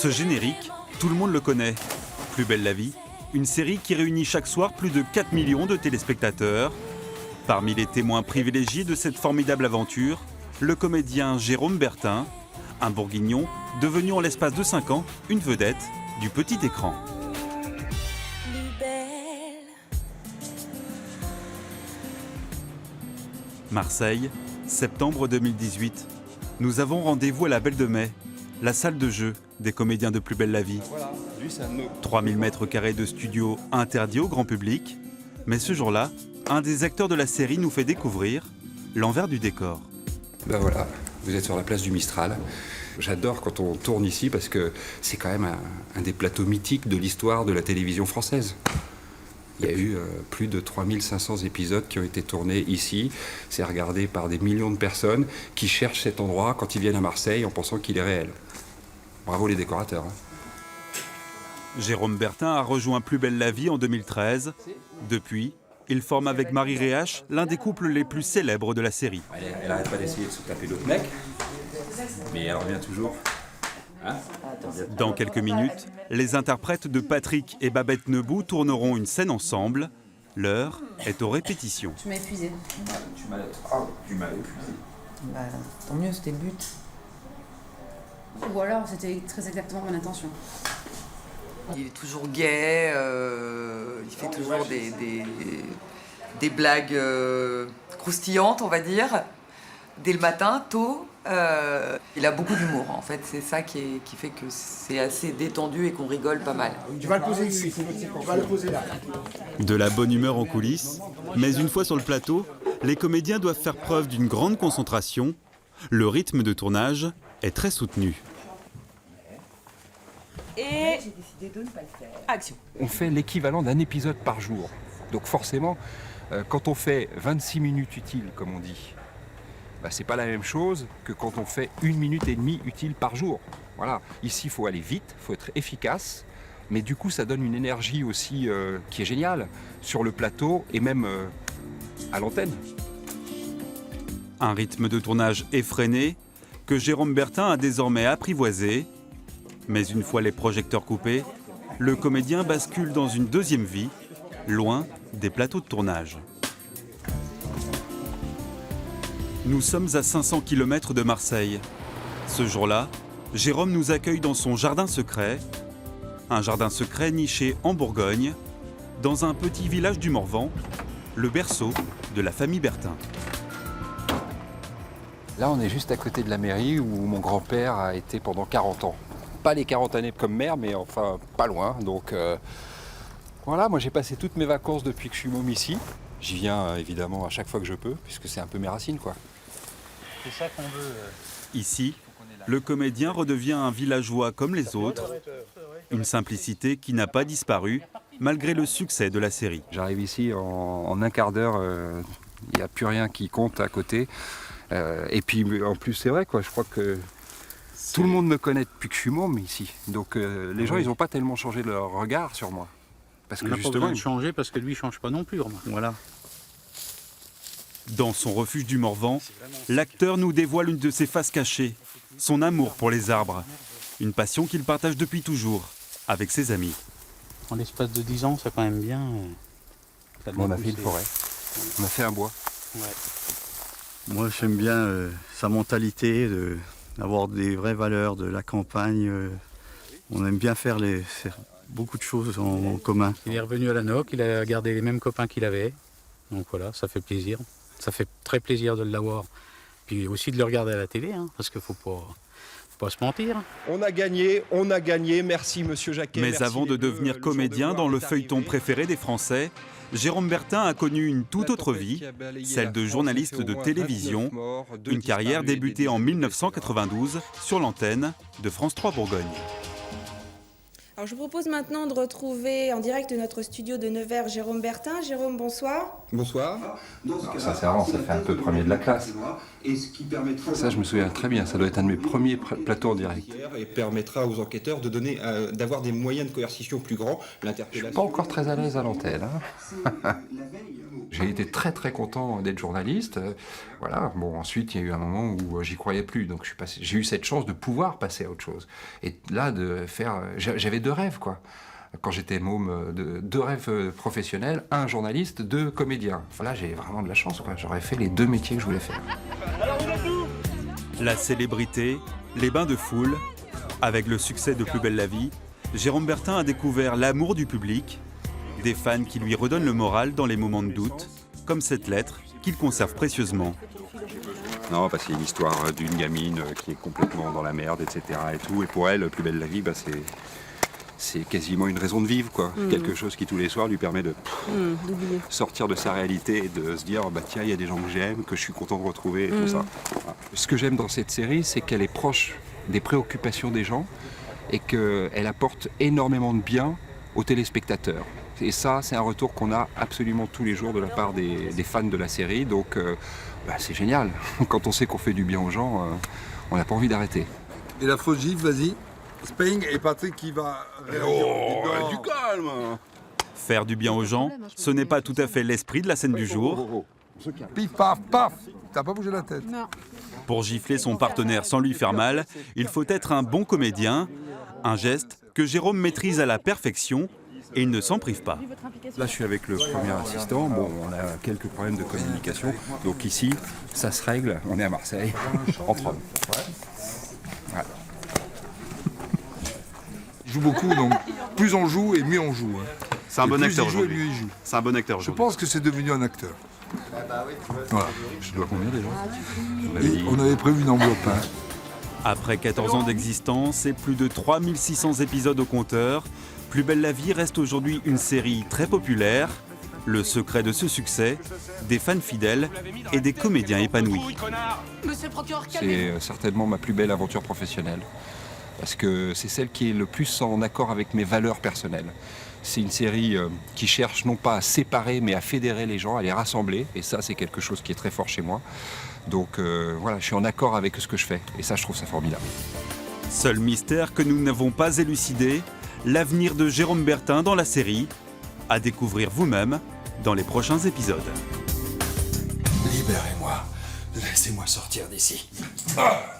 Ce générique, tout le monde le connaît. Plus belle la vie, une série qui réunit chaque soir plus de 4 millions de téléspectateurs. Parmi les témoins privilégiés de cette formidable aventure, le comédien Jérôme Bertin, un bourguignon devenu en l'espace de 5 ans une vedette du petit écran. Marseille, septembre 2018. Nous avons rendez-vous à la Belle de Mai, la salle de jeu des comédiens de Plus belle la vie. 3000 mètres carrés de studio interdits au grand public. Mais ce jour-là, un des acteurs de la série nous fait découvrir l'envers du décor. Ben voilà, vous êtes sur la place du Mistral. J'adore quand on tourne ici parce que c'est quand même un des plateaux mythiques de l'histoire de la télévision française. Il y a eu plus de 3500 épisodes qui ont été tournés ici. C'est regardé par des millions de personnes qui cherchent cet endroit quand ils viennent à Marseille en pensant qu'il est réel. Bravo les décorateurs. Jérôme Bertin a rejoint Plus belle la vie en 2013. Depuis, il forme avec Marie Réache l'un des couples les plus célèbres de la série. Elle n'arrête pas d'essayer de se taper d'autres mecs, mais elle revient toujours. Dans quelques minutes, les interprètes de Patrick et Babette Nebou tourneront une scène ensemble. L'heure est aux répétitions. Tu m'as épuisé. Tu m'as épuisé. Bah, tant mieux, c'était le but. Ou alors, c'était très exactement mon intention. Il est toujours gai, il fait toujours des blagues croustillantes, on va dire, dès le matin, tôt. Il a beaucoup d'humour, en fait, c'est ça qui fait que c'est assez détendu et qu'on rigole pas mal. Tu vas le poser ici, tu vas le poser là. De la bonne humeur en coulisses, mais une fois sur le plateau, les comédiens doivent faire preuve d'une grande concentration. Le rythme de tournage est très soutenu. Et action. On fait l'équivalent d'un épisode par jour. Donc forcément, quand on fait 26 minutes utiles, comme on dit, bah, c'est pas la même chose que quand on fait 1 minute et demie utile par jour. Voilà. Ici, il faut aller vite, il faut être efficace, mais du coup, ça donne une énergie aussi qui est géniale sur le plateau et même à l'antenne. Un rythme de tournage effréné que Jérôme Bertin a désormais apprivoisé. Mais une fois les projecteurs coupés, le comédien bascule dans une deuxième vie, loin des plateaux de tournage. Nous sommes à 500 km de Marseille. Ce jour-là, Jérôme nous accueille dans son jardin secret. Un jardin secret niché en Bourgogne, dans un petit village du Morvan, le berceau de la famille Bertin. Là, on est juste à côté de la mairie où mon grand-père a été pendant 40 ans. Pas les 40 années comme maire, mais enfin pas loin. Donc voilà, moi j'ai passé toutes mes vacances depuis que je suis môme ici. J'y viens évidemment à chaque fois que je peux, puisque c'est un peu mes racines, quoi. C'est ça qu'on veut. Ici, le comédien redevient un villageois comme les autres. Une simplicité qui n'a pas disparu, malgré le succès de la série. J'arrive ici en un quart d'heure, il n'y a plus rien qui compte à côté. Et puis en plus c'est vrai, quoi, je crois que tout le monde me connaît depuis que je suis môme ici. Donc les gens, ils n'ont pas tellement changé leur regard sur moi. Parce que On n'a pas besoin de changer parce que lui, il ne change pas non plus. Voilà. Dans son refuge du Morvan, l'acteur nous dévoile une de ses faces cachées, son amour pour les arbres. Une passion qu'il partage depuis toujours, avec ses amis. En l'espace de 10 ans, ça quand même bien. On a fait une forêt, on a fait un bois. Ouais. Moi, j'aime bien sa mentalité, d'avoir des vraies valeurs de la campagne. On aime bien faire beaucoup de choses en commun. Il est revenu à la NOC, il a gardé les mêmes copains qu'il avait. Donc voilà, ça fait plaisir. Ça fait très plaisir de l'avoir. Puis aussi de le regarder à la télé, hein, parce qu'il ne faut pas se mentir. On a gagné, merci Monsieur Jacquet. Mais merci avant de devenir comédien dans le feuilleton préféré des Français, Jérôme Bertin a connu une toute autre vie, celle de journaliste de télévision, une carrière débutée en 1992 sur l'antenne de France 3 Bourgogne. Alors je vous propose maintenant de retrouver en direct de notre studio de Nevers Jérôme Bertin. Jérôme, bonsoir. Bonsoir. Sincèrement, ça fait un peu premier de la classe. Ça, je me souviens très bien, ça doit être un de mes premiers plateaux en direct. Et permettra aux enquêteurs d'avoir des moyens de coercition plus grands. Je suis pas encore très à l'aise à l'antenne. Hein. J'ai été très très content d'être journaliste. Voilà. Bon, ensuite, il y a eu un moment où j'y croyais plus. Donc j'ai eu cette chance de pouvoir passer à autre chose. Et là, j'avais 2 rêves, quoi. Quand j'étais môme, 2 rêves professionnels, 1 journaliste, 2 comédiens. Voilà, j'ai vraiment de la chance, quoi. J'aurais fait les 2 métiers que je voulais faire. La célébrité, les bains de foule. Avec le succès de Plus belle la vie, Jérôme Bertin a découvert l'amour du public, des fans qui lui redonnent le moral dans les moments de doute, comme cette lettre qu'il conserve précieusement. Non, parce qu'il y a une histoire d'une gamine qui est complètement dans la merde, etc. Et tout. Et pour elle, Plus belle la vie, c'est quasiment une raison de vivre, quoi. Quelque chose qui tous les soirs lui permet de sortir de sa réalité et de se dire bah tiens, il y a des gens que j'aime, que je suis content de retrouver et tout ça. Voilà. Ce que j'aime dans cette série, c'est qu'elle est proche des préoccupations des gens et qu'elle apporte énormément de bien aux téléspectateurs. Et ça, c'est un retour qu'on a absolument tous les jours de la part des fans de la série. Donc c'est génial. Quand on sait qu'on fait du bien aux gens, on n'a pas envie d'arrêter. Et la fausse gifle, vas-y. Spring et Patrick qui va... du calme. Faire du bien aux gens, ce n'est pas tout à fait l'esprit de la scène du jour. Pif, paf, paf. T'as pas bougé la tête. Non. Pour gifler son partenaire sans lui faire mal, il faut être un bon comédien, un geste que Jérôme maîtrise à la perfection et il ne s'en prive pas. Là, je suis avec le premier assistant. Bon, on a quelques problèmes de communication. Donc ici, ça se règle. On est à Marseille, entre hommes. Voilà. Il joue beaucoup, donc plus on joue et mieux on joue. C'est un bon acteur aujourd'hui. C'est un bon acteur Je aujourd'hui. pense que c'est devenu un acteur. Voilà. Je dois combien déjà? Et on avait prévu une enveloppe. Après 14 ans d'existence et plus de 3600 épisodes au compteur, Plus belle la vie reste aujourd'hui une série très populaire. Le secret de ce succès, des fans fidèles et des comédiens épanouis. C'est certainement ma plus belle aventure professionnelle. Parce que c'est celle qui est le plus en accord avec mes valeurs personnelles. C'est une série qui cherche non pas à séparer, mais à fédérer les gens, à les rassembler. Et ça, c'est quelque chose qui est très fort chez moi. Donc voilà, je suis en accord avec ce que je fais. Et ça, je trouve ça formidable. Seul mystère que nous n'avons pas élucidé, l'avenir de Jérôme Bertin dans la série, à découvrir vous-même dans les prochains épisodes. Libérez-moi. Laissez-moi sortir d'ici. Ah.